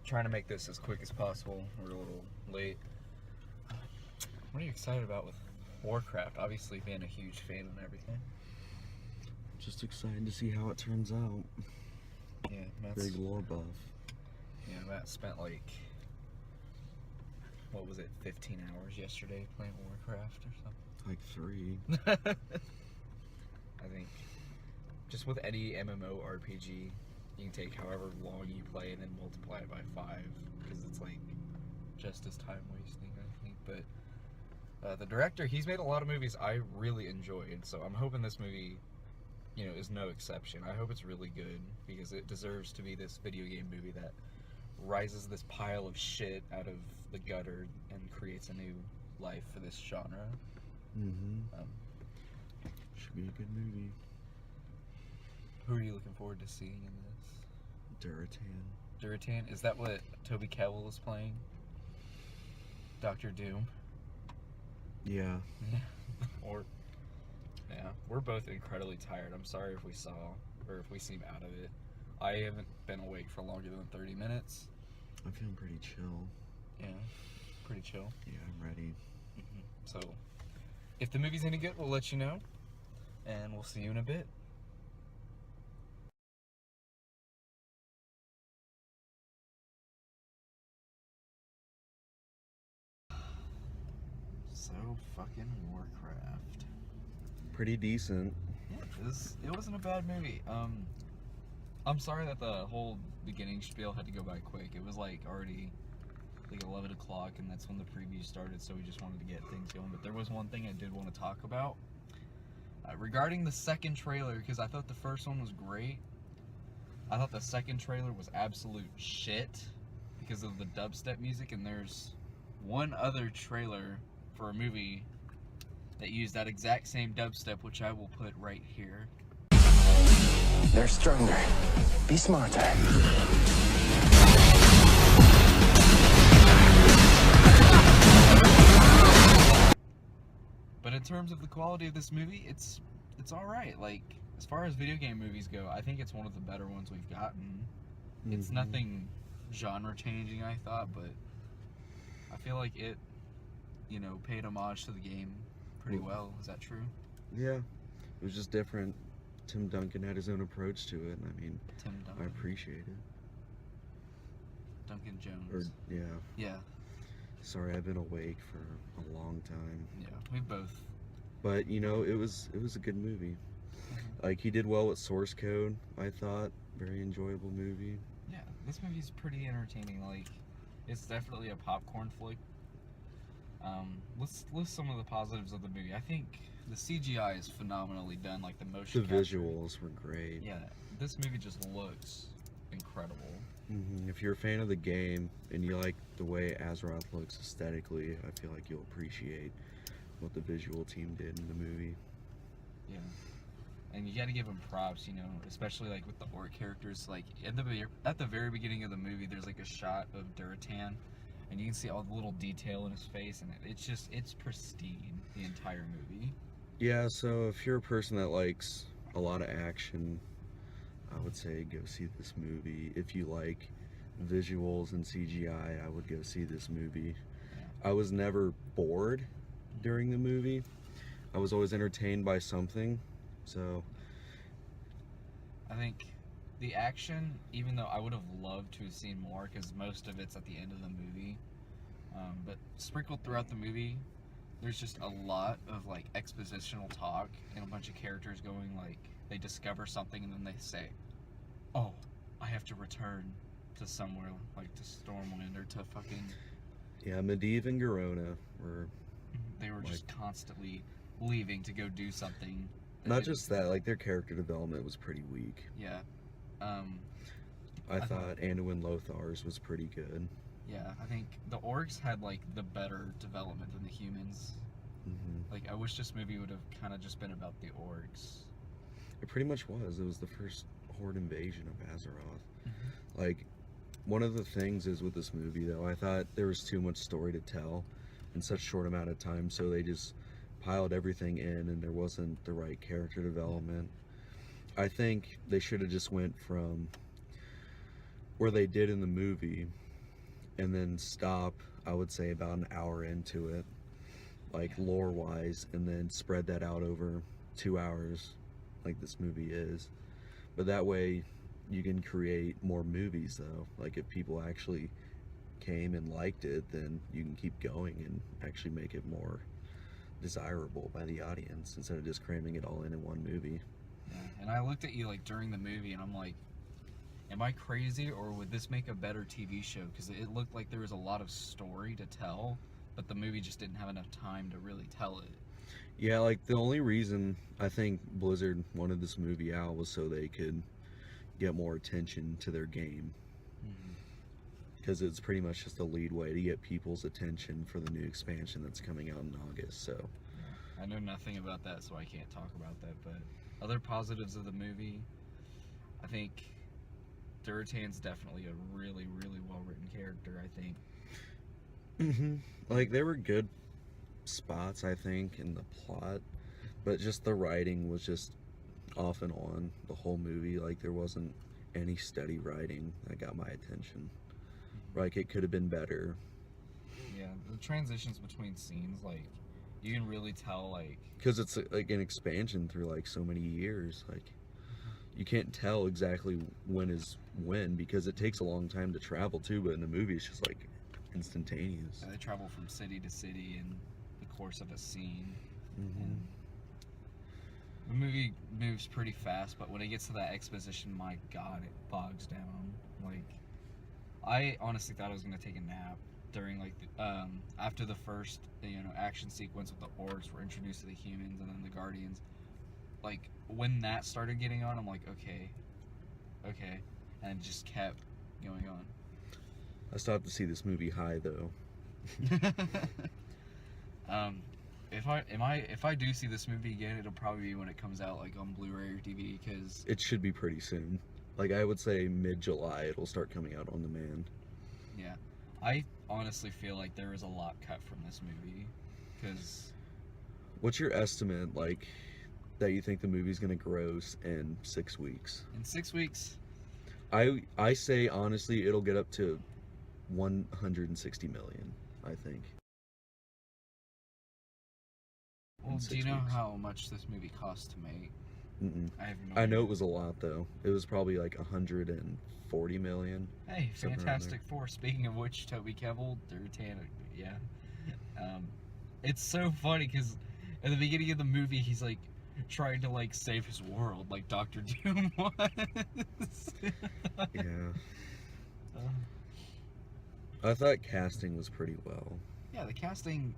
trying to make this as quick as possible. We're a little late. What are you excited about with Warcraft? Obviously being a huge fan and everything. Just excited to see how it turns out. Yeah, Matt's... Big lore buff. Yeah, Matt spent like, what was it, 15 hours yesterday playing Warcraft or something? Like 3. I think just with any MMORPG, you can take however long you play and then multiply it by 5, because it's like just as time wasting, I think. But the director, he's made a lot of movies I really enjoyed, so I'm hoping this movie, you know, is no exception. I hope it's really good, because it deserves to be this video game movie that rises this pile of shit out of the gutter and creates a new life for this genre. Should be a good movie. Who are you looking forward to seeing in this? Duratan. Duratan? Is that what Toby Kebbell is playing? Dr. Doom? Yeah. Or, yeah, we're both incredibly tired. I'm sorry if we seem out of it. I haven't been awake for longer than 30 minutes. I'm feeling pretty chill. Yeah, pretty chill. Yeah, I'm ready. So, if the movie's any good, we'll let you know, and we'll see you in a bit. So, fucking Warcraft. Pretty decent. Yeah, it wasn't a bad movie. I'm sorry that the whole beginning spiel had to go by quick. It was like already like 11 o'clock, and that's when the preview started, so we just wanted to get things going. But there was one thing I did want to talk about regarding the second trailer, because I thought the first one was great. I thought the second trailer was absolute shit because of the dubstep music, and there's one other trailer for a movie that used that exact same dubstep, which I will put right here. They're stronger. Be smarter. But in terms of the quality of this movie, it's alright. Like, as far as video game movies go, I think it's one of the better ones we've gotten. It's nothing genre changing, I thought, but I feel like it, you know, paid homage to the game pretty well. Is that true? Yeah, it was just different. Tim Duncan had his own approach to it, and I mean, Tim Duncan. I appreciate it. Duncan Jones. Or, yeah. Yeah. Sorry, I've been awake for a long time. Yeah, we both. But, you know, it was a good movie. Like, he did well with source code, I thought. Very enjoyable movie. Yeah, this movie's pretty entertaining. Like, it's definitely a popcorn flick. Let's list some of the positives of the movie. I think the CGI is phenomenally done, like the motion The capture. visuals were great. Yeah, this movie just looks incredible. If you're a fan of the game and you like the way Azeroth looks aesthetically, I feel like you'll appreciate what the visual team did in the movie. Yeah, and you got to give them props, you know, especially like with the orc characters. Like at the very beginning of the movie, there's like a shot of Duratan, and you can see all the little detail in his face, and it's pristine, the entire movie. Yeah, so if you're a person that likes a lot of action, I would say go see this movie. If you like visuals and CGI, I would go see this movie. Yeah. I was never bored during the movie. I was always entertained by something, so... I think the action, even though I would have loved to have seen more, because most of it's at the end of the movie, but sprinkled throughout the movie, there's just a lot of like expositional talk and a bunch of characters going like, they discover something and then they say, oh, I have to return to somewhere like to Stormwind or to fucking... Yeah, Medivh and Garona were... They were just constantly leaving to go do something. Not just that, like their character development was pretty weak. Yeah. I thought Anduin Lothar's was pretty good. Yeah, I think the orcs had like the better development than the humans. Like, I wish this movie would have kind of just been about the orcs. It pretty much was. It was the first Horde invasion of Azeroth. Like, one of the things is with this movie, though, I thought there was too much story to tell in such a short amount of time, so they just piled everything in, and there wasn't the right character development. I think they should have just went from where they did in the movie and then stop, I would say, about an hour into it, like lore wise, and then spread that out over 2 hours, like this movie is. But that way, you can create more movies, though. Like, if people actually came and liked it, then you can keep going and actually make it more desirable by the audience instead of just cramming it all in one movie. Yeah. And I looked at you like during the movie, and I'm like, am I crazy, or would this make a better TV show? Because it looked like there was a lot of story to tell, but the movie just didn't have enough time to really tell it. Yeah, like the only reason I think Blizzard wanted this movie out was so they could get more attention to their game. Because it's pretty much just a lead way to get people's attention for the new expansion that's coming out in August. So I know nothing about that, so I can't talk about that. But other positives of the movie, I think Durotan's definitely a really, really well-written character, I think. Like, there were good spots, I think, in the plot, but just the writing was just off and on the whole movie. Like, there wasn't any steady writing that got my attention. Like, it could have been better. Yeah, the transitions between scenes, like, you can really tell, like... Because it's, like, an expansion through, like, so many years. Like, you can't tell exactly when is when, because it takes a long time to travel, too, but in the movie, it's just, like, instantaneous. They travel from city to city in the course of a scene. And the movie moves pretty fast, but when it gets to that exposition, my God, it bogs down. Like, I honestly thought I was gonna take a nap during, like, after the first, action sequence with the orcs were introduced to the humans and then the guardians. Like, when that started getting on, I'm like, okay, and it just kept going on. I still have to see this movie high, though. If I do see this movie again, it'll probably be when it comes out, like, on Blu-ray or DVD, because It should be pretty soon. Like, I would say mid-July it'll start coming out on demand. yeah, I honestly feel like there is a lot cut from this movie, because... What's your estimate, like, that you think the movie's gonna gross in 6 weeks? In 6 weeks... I say, honestly, it'll get up to 160 million, I think. Well, do you know how much this movie cost to make? I have no idea. I know it was a lot, though. It was probably like 140 million. Hey, somewhere around Fantastic Four. Speaking of which, Toby Kebbell, Durotan, yeah. It's so funny because at the beginning of the movie, he's like trying to like save his world, like Dr. Doom was. Yeah. I thought casting was pretty well. Yeah, the casting,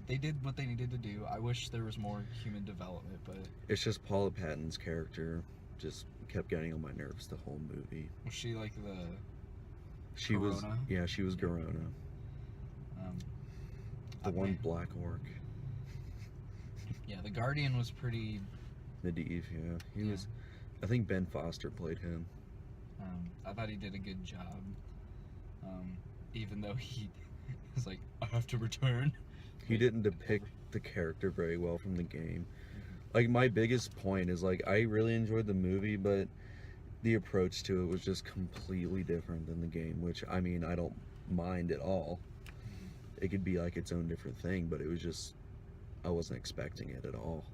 they did what they needed to do. I wish there was more human development, but... It's just Paula Patton's character just kept getting on my nerves the whole movie. Was she like the... She Garona? was... Yeah, she was Garona. The one black orc. Yeah, the Guardian was pretty... Medivh, yeah. He was... I think Ben Foster played him. I thought he did a good job. Even though he... was like, I have to return. He didn't depict the character very well from the game. Like, my biggest point is, like, I really enjoyed the movie, but the approach to it was just completely different than the game, which, I mean, I don't mind at all. It could be, like, its own different thing, but it was just, I wasn't expecting it at all.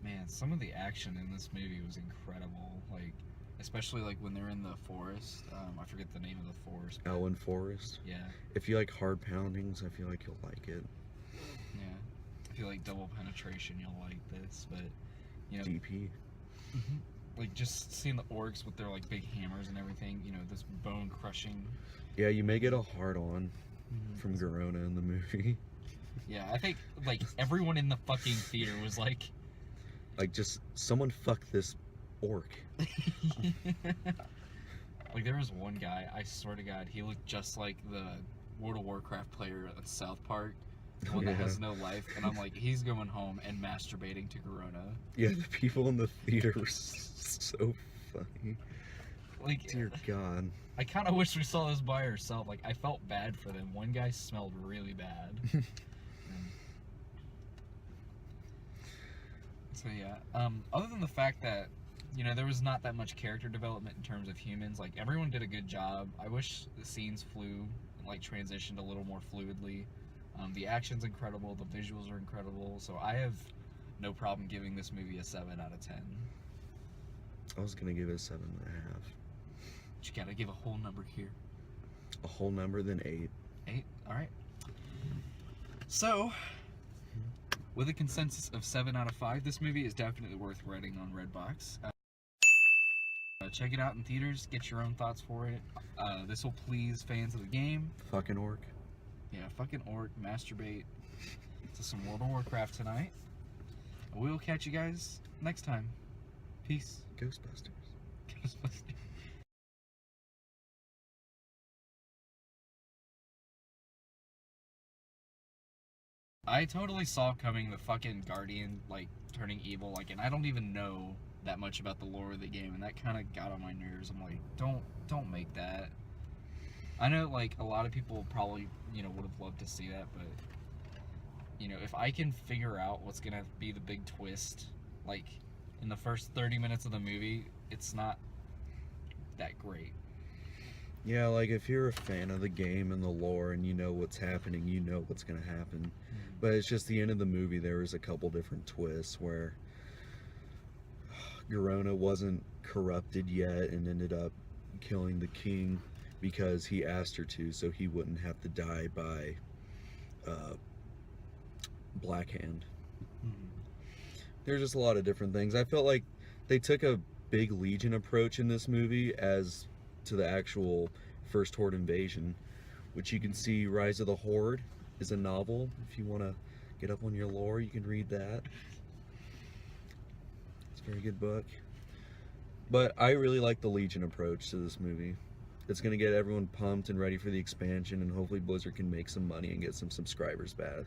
Man, some of the action in this movie was incredible. Like, especially like when they're in the forest. I forget the name of the forest. Elwyn Forest. Yeah. If you like hard poundings, I feel like you'll like it. Yeah. If you like double penetration, you'll like this. But DP. Like just seeing the orcs with their like big hammers and everything. This bone crushing. Yeah, you may get a hard on from Garona in the movie. Yeah, I think like everyone in the fucking theater was like, just someone fuck this orc. Like there was one guy, I swear to God, he looked just like the World of Warcraft player at South Park, the one that has no life, and I'm like, he's going home and masturbating to Garona. Yeah, the people in the theater were so funny. Like, dear God. I kind of wish we saw this by ourselves. Like, I felt bad for them. One guy smelled really bad. So yeah, other than the fact that there was not that much character development in terms of humans. Like, everyone did a good job. I wish the scenes flew like transitioned a little more fluidly. The action's incredible, the visuals are incredible, so I have no problem giving this movie a 7 out of 10. I was gonna give it a 7.5. But you gotta give a whole number here. A whole number, then 8. 8? Alright. So, with a consensus of 7 out of 5, this movie is definitely worth renting on Redbox. Check it out in theaters, get your own thoughts for it. This will please fans of the game. Fucking orc. Yeah, fucking orc, masturbate to some World of Warcraft tonight. We'll catch you guys next time. Peace. Ghostbusters. Ghostbusters. I totally saw coming the fucking Guardian, like, turning evil, like, and I don't even know that much about the lore of the game, and that kind of got on my nerves. I'm like, don't make that. I know, like, a lot of people probably, you know, would have loved to see that, but, you know, if I can figure out what's gonna be the big twist, like, in the first 30 minutes of the movie, it's not that great. Yeah, like if you're a fan of the game and the lore and you know what's happening, you know what's gonna happen. Mm-hmm. But it's just the end of the movie, there was a couple different twists where Garona wasn't corrupted yet and ended up killing the king because he asked her to, so he wouldn't have to die by Black Hand. Mm-hmm. There's just a lot of different things. I felt like they took a big Legion approach in this movie as to the actual first Horde invasion, which you can see. Rise of the Horde is a novel. If you want to get up on your lore, you can read that. It's a very good book. But I really like the Legion approach to this movie. It's going to get everyone pumped and ready for the expansion, and hopefully Blizzard can make some money and get some subscribers back.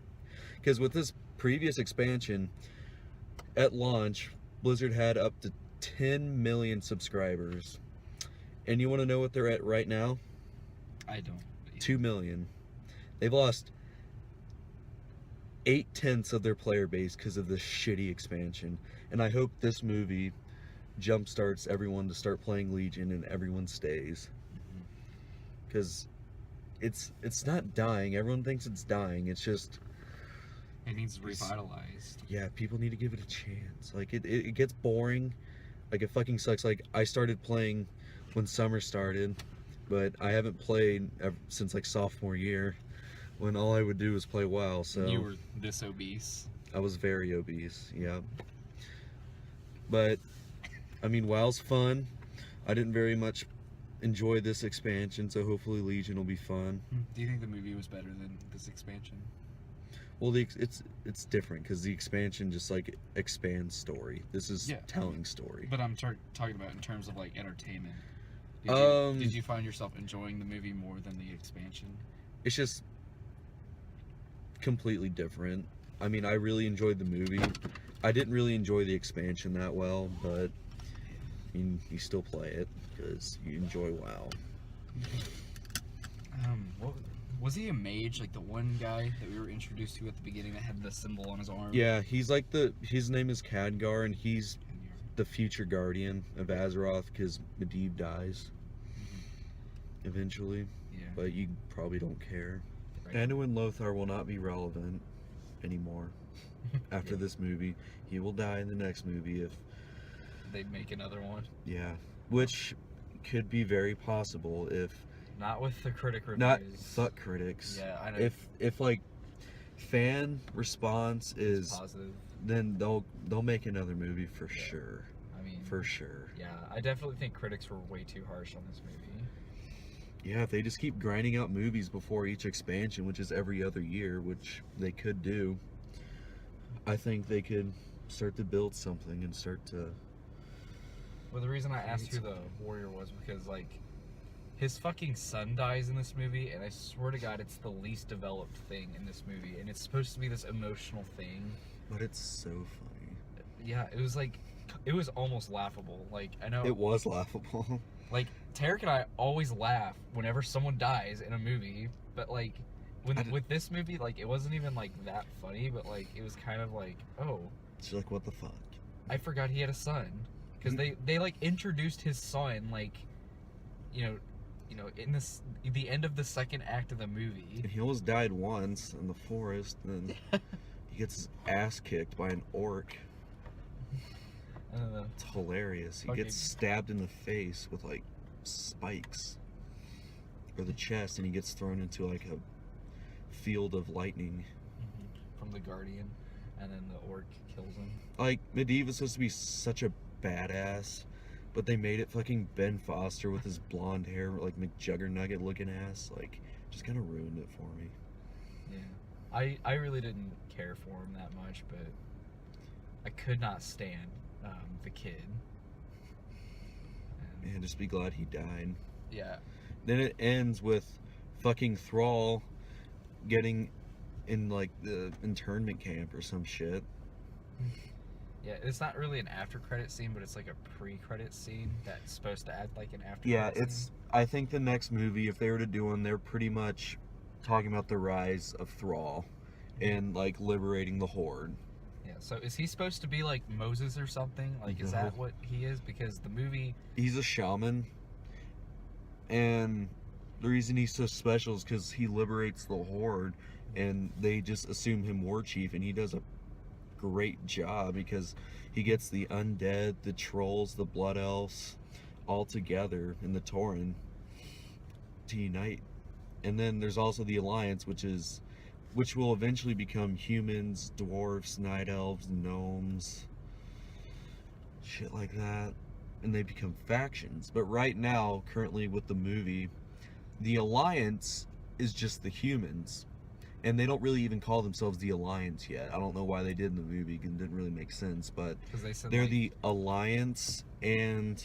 Because with this previous expansion, at launch, Blizzard had up to 10 million subscribers. And you want to know what they're at right now? I don't. 2 million. They've lost 8/10 of their player base because of this shitty expansion. And I hope this movie jumpstarts everyone to start playing Legion and everyone stays. Because it's not dying. Everyone thinks it's dying. It's just... It needs revitalized. Yeah, people need to give it a chance. Like, it gets boring. Like, it fucking sucks. Like, I started playing when summer started, but I haven't played since, like, sophomore year, when all I would do was play WoW, so... You were this obese. I was very obese, yeah. But, I mean, WoW's fun. I didn't very much enjoy this expansion, so hopefully Legion will be fun. Do you think the movie was better than this expansion? Well, it's different because the expansion just like expands story. This is telling story. But I'm talking about in terms of like entertainment. Did you find yourself enjoying the movie more than the expansion? It's just completely different. I mean, I really enjoyed the movie. I didn't really enjoy the expansion that well, but I mean, you still play it because you enjoy WoW. Was he a mage, like the one guy that we were introduced to at the beginning that had the symbol on his arm? Yeah, he's like his name is Khadgar, and he's the future guardian of Azeroth because Medivh dies eventually. Yeah. But you probably don't care. Right. Anduin Lothar will not be relevant anymore after this movie. He will die in the next movie if they make another one. Yeah, which could be very possible if not with the critic reviews. Not fuck critics. Yeah, I know. If like fan response is positive, then they'll make another movie for sure. I mean, for sure. Yeah, I definitely think critics were way too harsh on this movie. Yeah, if they just keep grinding out movies before each expansion, which is every other year, which they could do, I think they could start to build something and start to... Well, the reason I asked who the warrior was because, like, his fucking son dies in this movie, and I swear to God, it's the least developed thing in this movie, and it's supposed to be this emotional thing. But it's so funny. Yeah, it was like, it was almost laughable. Like, I know... It was laughable. Like, Tarek and I always laugh whenever someone dies in a movie, but, like, with this movie, like, it wasn't even, like, that funny, but, like, it was kind of like, oh. It's like, what the fuck? I forgot he had a son. Because they like, introduced his son, like, you know, you know, in the end of the second act of the movie. And he almost died once in the forest, and then he gets his ass kicked by an orc. It's hilarious. He gets stabbed in the face with like spikes, or the chest, and he gets thrown into like a field of lightning from the Guardian, and then the orc kills him. Like, Medivh's supposed to be such a badass, but they made it fucking Ben Foster with his blonde hair, like McJuggerNugget looking ass. Like, just kind of ruined it for me. Yeah, I really didn't care for him that much, but I could not stand the kid. Man, just be glad he died. Yeah. Then it ends with fucking Thrall getting in like the internment camp or some shit. Yeah, it's not really an after credit scene, but it's like a pre-credit scene that's supposed to act like an after Yeah, credit it's scene. I think the next movie, if they were to do one, they're pretty much talking about the rise of Thrall and like liberating the Horde. Yeah, so is he supposed to be like Moses or something? Like, is that what he is? Because the movie... He's a shaman, and the reason he's so special is because he liberates the Horde, and they just assume him war chief, and he does a great job because he gets the undead, the trolls, the blood elves all together in the Tauren to unite. And then there's also the Alliance, which will eventually become humans, dwarves, night elves, gnomes, shit like that, and they become factions. But right now, currently with the movie, the Alliance is just the humans, and they don't really even call themselves the Alliance yet. I don't know why they did in the movie, it didn't really make sense, but they said, they're like, the Alliance, and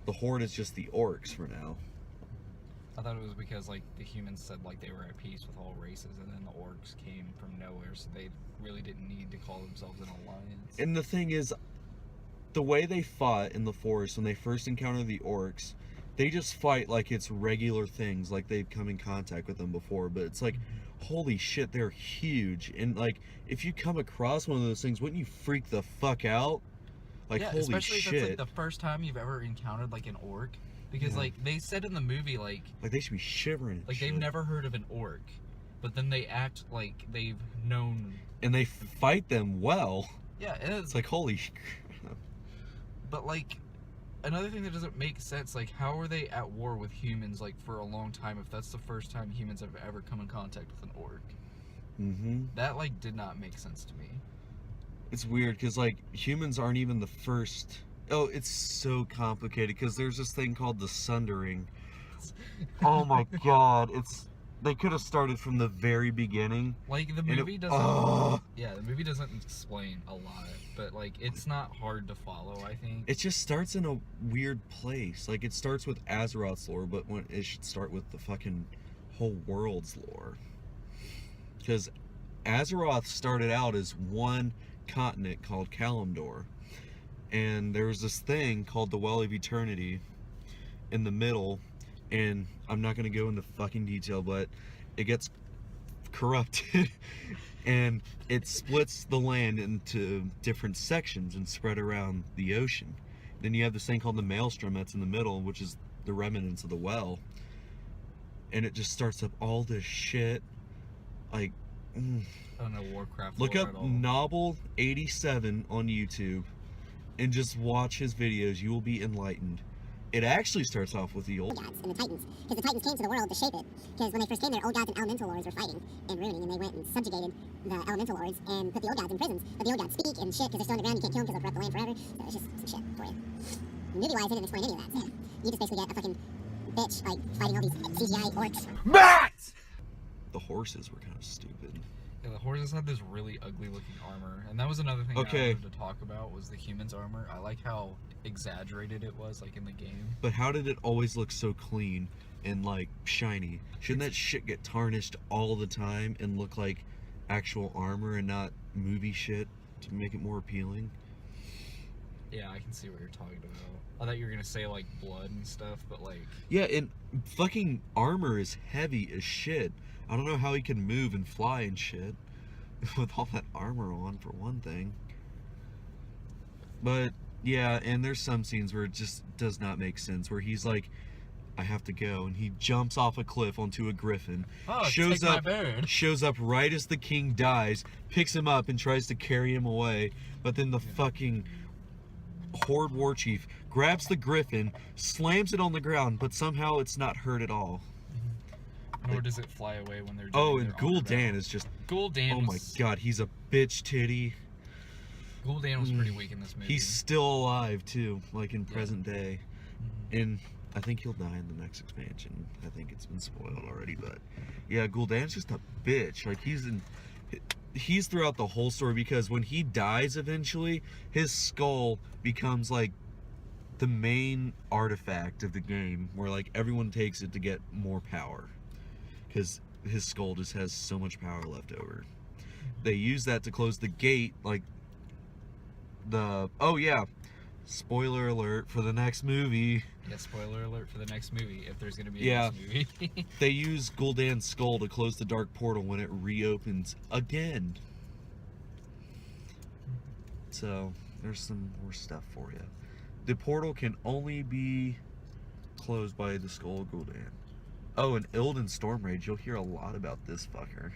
the Horde is just the orcs for now. I thought it was because like the humans said like they were at peace with all races, and then the orcs came from nowhere, so they really didn't need to call themselves an alliance. And the thing is, the way they fought in the forest when they first encountered the orcs, they just fight like it's regular things, like they've come in contact with them before, but it's like, holy shit, they're huge. And like, if you come across one of those things, wouldn't you freak the fuck out? Like, yeah, holy especially shit. if it's like the first time you've ever encountered like an orc. Because like they said in the movie, like they should be shivering. Like they've never heard of an orc, but then they act like they've known, and they fight them well. Yeah, it's like, holy crap. But like, another thing that doesn't make sense, like how are they at war with humans like for a long time if that's the first time humans have ever come in contact with an orc? That like did not make sense to me. It's weird because like humans aren't even the first. Oh, it's so complicated because there's this thing called the Sundering. Oh my god, they could have started from the very beginning. Like the movie doesn't. Yeah, the movie doesn't explain a lot, but like it's not hard to follow. I think it just starts in a weird place. Like it starts with Azeroth's lore, but when it should start with the fucking whole world's lore. Because Azeroth started out as one continent called Kalimdor. And there was this thing called the Well of Eternity in the middle, and I'm not going to go into fucking detail, but it gets corrupted and it splits the land into different sections and spread around the ocean. Then you have this thing called the Maelstrom that's in the middle, which is the remnants of the well, and it just starts up all this shit. Like, I don't know Warcraft. Look up Nobble87 on YouTube and just watch his videos. You will be enlightened. It actually starts off with the old gods and the Titans, because the Titans came to the world to shape it. Because when they first came there, old gods and elemental lords were fighting and ruining, and they went and subjugated the elemental lords and put the old gods in prisons. But the old gods speak and shit because they're still on the ground. You can't kill them because they'll corrupt the land forever. So it's just some shit for you. Movie-wise, they didn't explain any of that. So you just basically get a fucking bitch like fighting all these CGI orcs. Matt! The horses were kind of stupid. Yeah, the horses had this really ugly looking armor, and that was another thing that I wanted to talk about was the humans' armor. I like how exaggerated it was, like in the game. But how did it always look so clean and like shiny? Shouldn't that shit get tarnished all the time and look like actual armor and not movie shit to make it more appealing? Yeah, I can see what you're talking about. I thought you were gonna say like blood and stuff, but like... Yeah, and fucking armor is heavy as shit. I don't know how he can move and fly and shit with all that armor on, for one thing. But yeah, and there's some scenes where it just does not make sense, where he's like I have to go. And he jumps off a cliff onto a griffin. Oh, shows take up, my bird. shows up right as the king dies, picks him up and tries to carry him away. But then the fucking Horde war chief grabs the griffin, slams it on the ground, but somehow it's not hurt at all. Nor does it fly away when they're doing Oh, and their honor Gul'dan battle. is just... Gul'dan Oh my was, god, he's a bitch titty. Gul'dan was pretty weak in this movie. He's still alive too, like in present day. And I think he'll die in the next expansion. I think it's been spoiled already, but yeah, Gul'dan's just a bitch. Like he's throughout the whole story, because when he dies eventually, his skull becomes like the main artifact of the game, where like everyone takes it to get more power, because his skull just has so much power left over. They use that to close the gate, like oh yeah, spoiler alert for the next movie. Yeah, spoiler alert for the next movie, if there's gonna be a Yeah. next movie. They use Gul'dan's skull to close the dark portal when it reopens again. So there's some more stuff for you. The portal can only be closed by the skull of Gul'dan. Oh, and Illidan Stormrage, you'll hear a lot about this fucker.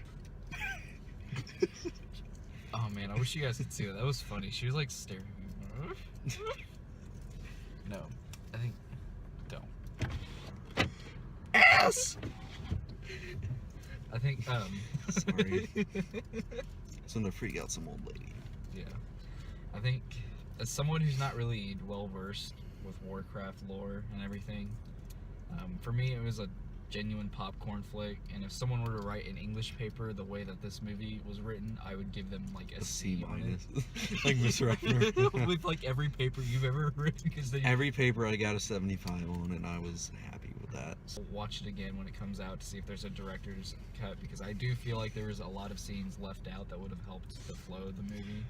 Oh man, I wish you guys could see that. That was funny. She was like staring at me. No, I think don't. Ass! I think Sorry. It's gonna freak out some old lady. yeah. I think as someone who's not really well versed with Warcraft lore and everything, for me it was a genuine popcorn flick, and if someone were to write an English paper the way that this movie was written, I would give them like a C on it. Like Mr. Ruffner. With like every paper you've ever written, because they Every paper I got a 75 on, and I was happy with that. watch it again when it comes out to see if there's a director's cut, because I do feel like there was a lot of scenes left out that would have helped the flow of the movie.